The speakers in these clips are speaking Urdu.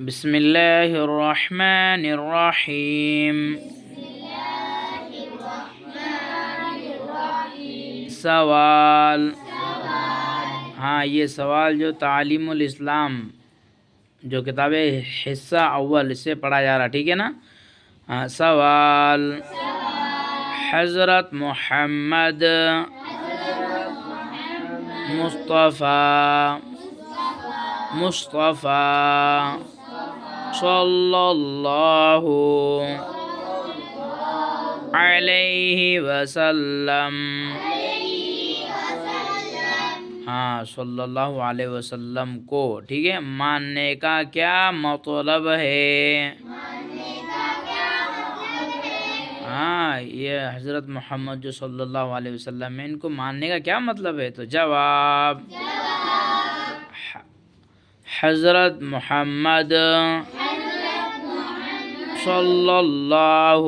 بسم اللہ الرحمن الرحیم۔ سوال، ہاں یہ سوال جو تعلیم الاسلام جو کتاب حصہ اول اس سے پڑھا جا رہا، ٹھیک ہے نا؟ ہاں سوال، حضرت محمد مصطفیٰ صلی اللہ علیہ وسلم، ہاں صلی اللہ علیہ وسلم کو، ٹھیک ہے، ماننے کا کیا مطلب ہے؟ ہاں یہ حضرت محمد جو صلی اللہ علیہ وسلم ہے، ان کو ماننے کا کیا مطلب ہے؟ تو جواب، حضرت محمد صلی اللہ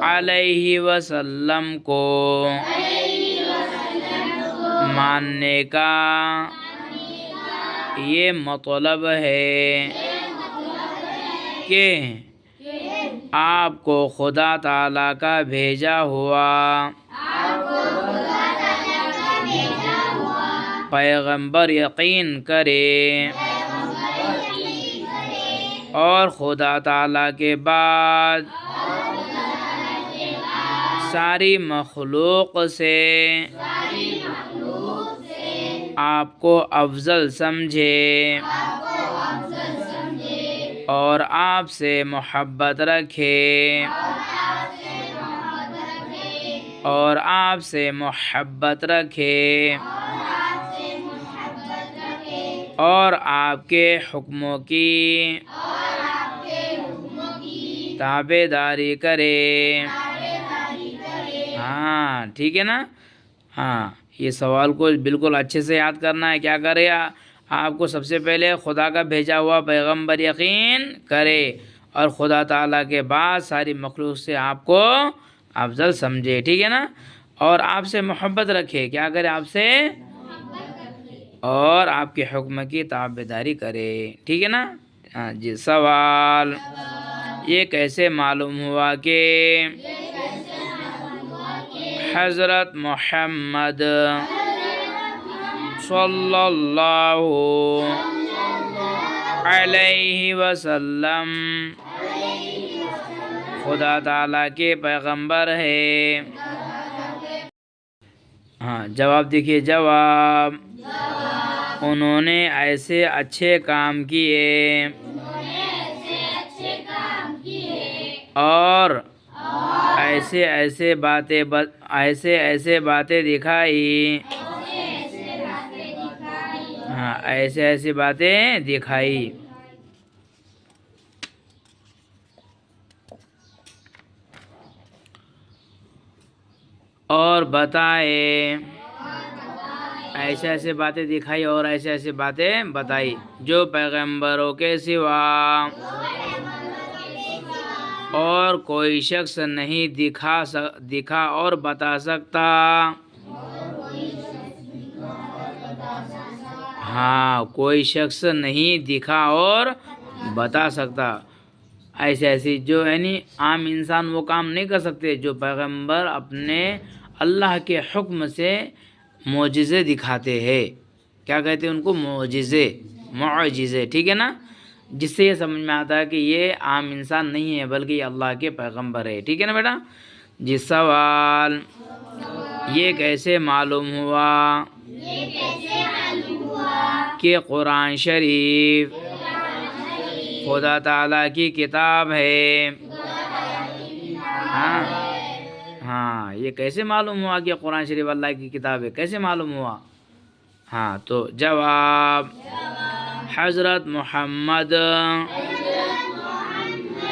علیہ وسلم کو ماننے کا یہ مطلب ہے کہ آپ کو خدا تعالیٰ کا بھیجا ہوا پیغمبر یقین کرے اور خدا تعالیٰ کے بعد ساری مخلوق سے آپ کو افضل سمجھے اور آپ سے محبت رکھے اور آپ سے محبت رکھے اور آپ کے حکموں کی تابع داری کرے۔ ہاں ٹھیک ہے نا؟ ہاں یہ سوال کو بالکل اچھے سے یاد کرنا ہے۔ کیا کرے؟ آپ کو سب سے پہلے خدا کا بھیجا ہوا پیغمبر یقین کرے اور خدا تعالیٰ کے بعد ساری مخلوق سے آپ کو افضل سمجھے، ٹھیک ہے نا؟ اور آپ سے محبت رکھے، کیا کرے؟ آپ سے اور آپ کے حکم کی تابع داری کرے، ٹھیک ہے نا؟ ہاں جی سوال، یہ کیسے معلوم ہوا کہ حضرت محمد صلی اللہ علیہ وسلم خدا تعالیٰ کے پیغمبر ہے؟ ہاں جواب دیکھیے، جواب، انہوں نے ایسے اچھے کام کیے اور ایسے ایسے باتیں دکھائی، ہاں ایسے ایسی باتیں دکھائی اور بتائے، ایسے ایسے باتیں دکھائی اور ایسے ایسے باتیں بتائی جو پیغمبروں کے سوا اور کوئی شخص نہیں دکھا اور بتا سکتا۔ ہاں کوئی شخص نہیں دکھا اور بتا سکتا، ایسے ایسی جو یعنی عام انسان وہ کام نہیں کر سکتے جو پیغمبر اپنے اللہ کے حکم سے معجزے دکھاتے ہیں۔ کیا کہتے ہیں ان کو؟ معجزے، ٹھیک ہے نا؟ جس سے یہ سمجھ میں آتا ہے کہ یہ عام انسان نہیں ہے بلکہ یہ اللہ کے پیغمبر ہے، ٹھیک ہے نا بیٹا؟ جی سوال، یہ کیسے معلوم ہوا کہ قرآن شریف خدا تعالیٰ کی کتاب ہے؟ ہاں یہ کیسے معلوم ہوا کہ قرآن شریف اللہ کی کتاب ہے؟ کیسے معلوم ہوا؟ ہاں تو جواب، حضرت محمد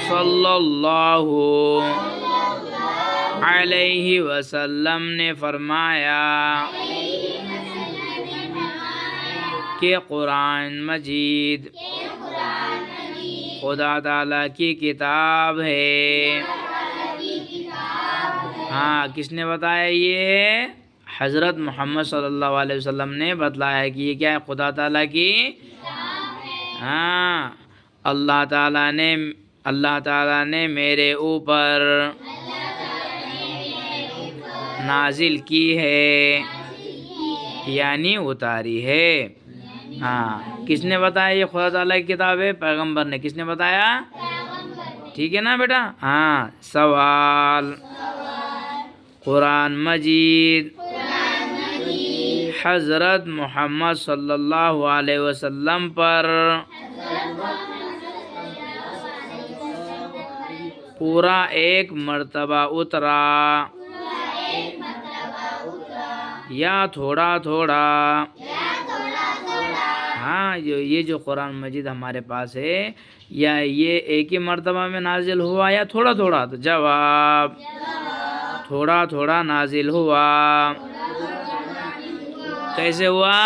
صلی اللہ علیہ وسلم نے فرمایا کہ قرآن مجید خدا تعالیٰ کی کتاب ہے۔ ہاں کس نے بتایا؟ یہ حضرت محمد صلی اللہ علیہ وسلم نے بتلایا کہ یہ کیا ہے؟ خدا تعالیٰ کی ہاں، اللہ تعالیٰ نے میرے اوپر نازل کی ہے، یعنی اتاری ہے۔ ہاں، کس نے بتایا یہ خدا تعالیٰ کی کتاب ہے؟ پیغمبر نے۔ کس نے بتایا؟ ٹھیک ہے نا بیٹا؟ ہاں، سوال، قرآن مجید حضرت محمد صلی اللہ علیہ وسلم پر پورا ایک مرتبہ اترا یا تھوڑا تھوڑا؟ ہاں، یہ جو قرآن مجید ہمارے پاس ہے، یا یہ ایک ہی مرتبہ میں نازل ہوا یا تھوڑا تھوڑا؟ تو جواب تھوڑا تھوڑا نازل ہوا۔ کیسے ہوا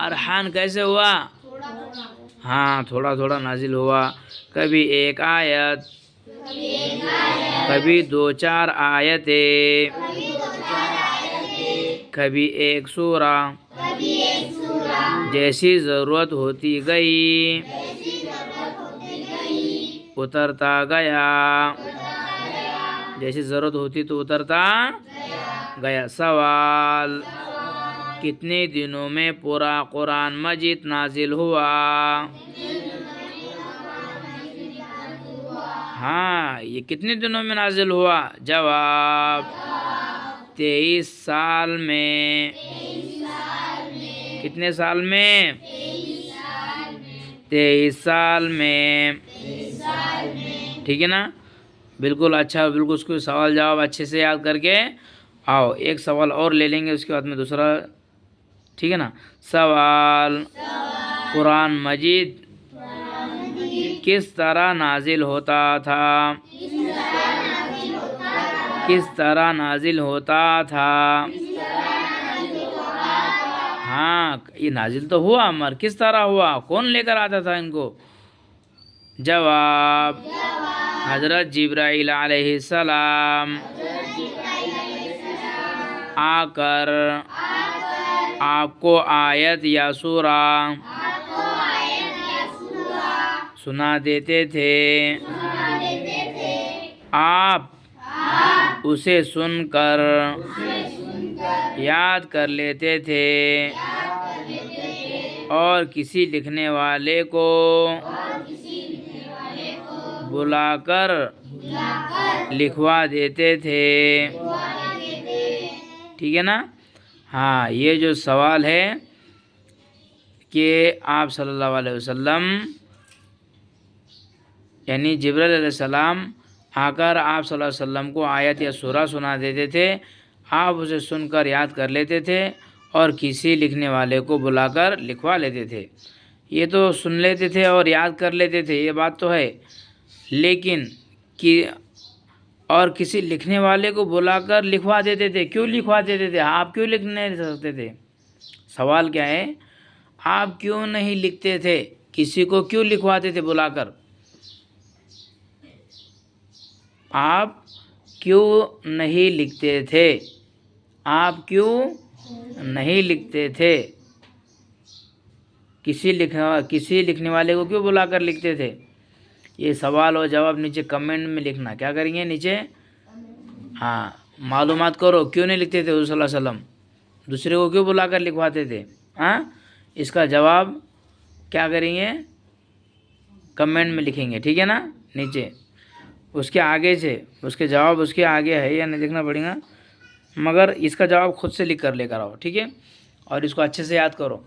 ارحان؟ کیسے ہوا؟ ہاں، تھوڑا تھوڑا نازل ہوا۔ کبھی ایک آیت، کبھی دو چار آیتیں، کبھی ایک سورہ، جیسی ضرورت ہوتی گئی اترتا گیا، جیسی ضرورت ہوتی تو اترتا گیا۔ سوال، کتنے دنوں میں پورا قرآن مجید نازل ہوا؟ ہاں، یہ کتنے دنوں میں نازل ہوا؟ جواب 23 سال میں۔ کتنے سال میں؟ 23 سال میں۔ ٹھیک ہے نا؟ بالکل اچھا، بالکل اس کو سوال جواب اچھے سے یاد کر کے آؤ۔ ایک سوال اور لے لیں گے، اس کے بعد میں دوسرا، ٹھیک ہے نا؟ سوال، قرآن مجید کس طرح نازل ہوتا تھا؟ کس طرح نازل ہوتا تھا؟ ہاں، یہ نازل تو ہوا مگر کس طرح ہوا؟ کون لے کر آتا تھا ان کو؟ جواب حضرت جبرائیل علیہ السلام آ کر آپ کو آیت یا سورہ سنا دیتے تھے، آپ اسے سن کر یاد کر لیتے تھے اور کسی لکھنے والے کو بلا کر لکھوا دیتے تھے۔ ٹھیک ہے نا؟ ہاں، یہ جو سوال ہے کہ آپ صلی اللہ علیہ وسلم یعنی جبرائیل علیہ السلام آ کر آپ صلی اللہ علیہ وسلم کو آیت یا سورہ سنا دیتے تھے، آپ اسے سن کر یاد کر لیتے تھے اور کسی لکھنے والے کو بلا کر لکھوا لیتے تھے۔ یہ تو سن لیتے تھے اور یاد کر لیتے تھے، یہ بات تو ہے، لیکن اور کسی لکھنے والے کو بلا کر لکھوا دیتے تھے۔ کیوں لکھوا دیتے تھے؟ آپ کیوں لکھ نہیں سکتے تھے؟ سوال کیا ہے؟ آپ کیوں نہیں لکھتے تھے؟ کسی کو کیوں لکھواتے تھے بلا کر؟ آپ کیوں نہیں لکھتے تھے؟ آپ کیوں نہیں لکھتے تھے؟ کسی لکھنے والے کو کیوں بلا کر لکھتے تھے؟ یہ سوال اور جواب نیچے کمنٹ میں لکھنا۔ کیا کریں گے نیچے؟ ہاں، معلومات کرو کیوں نہیں لکھتے تھے حضور صلی اللہ علیہ وسلم، دوسرے کو کیوں بلا کر لکھواتے تھے؟ ہاں، اس کا جواب کیا کریں گے؟ کمنٹ میں لکھیں گے، ٹھیک ہے نا؟ نیچے اس کے آگے سے اس کے جواب اس کے آگے ہے یا نہیں دیکھنا پڑے گا، مگر اس کا جواب خود سے لکھ کر لے کر آؤ، ٹھیک ہے؟ اور اس کو اچھے سے یاد کرو۔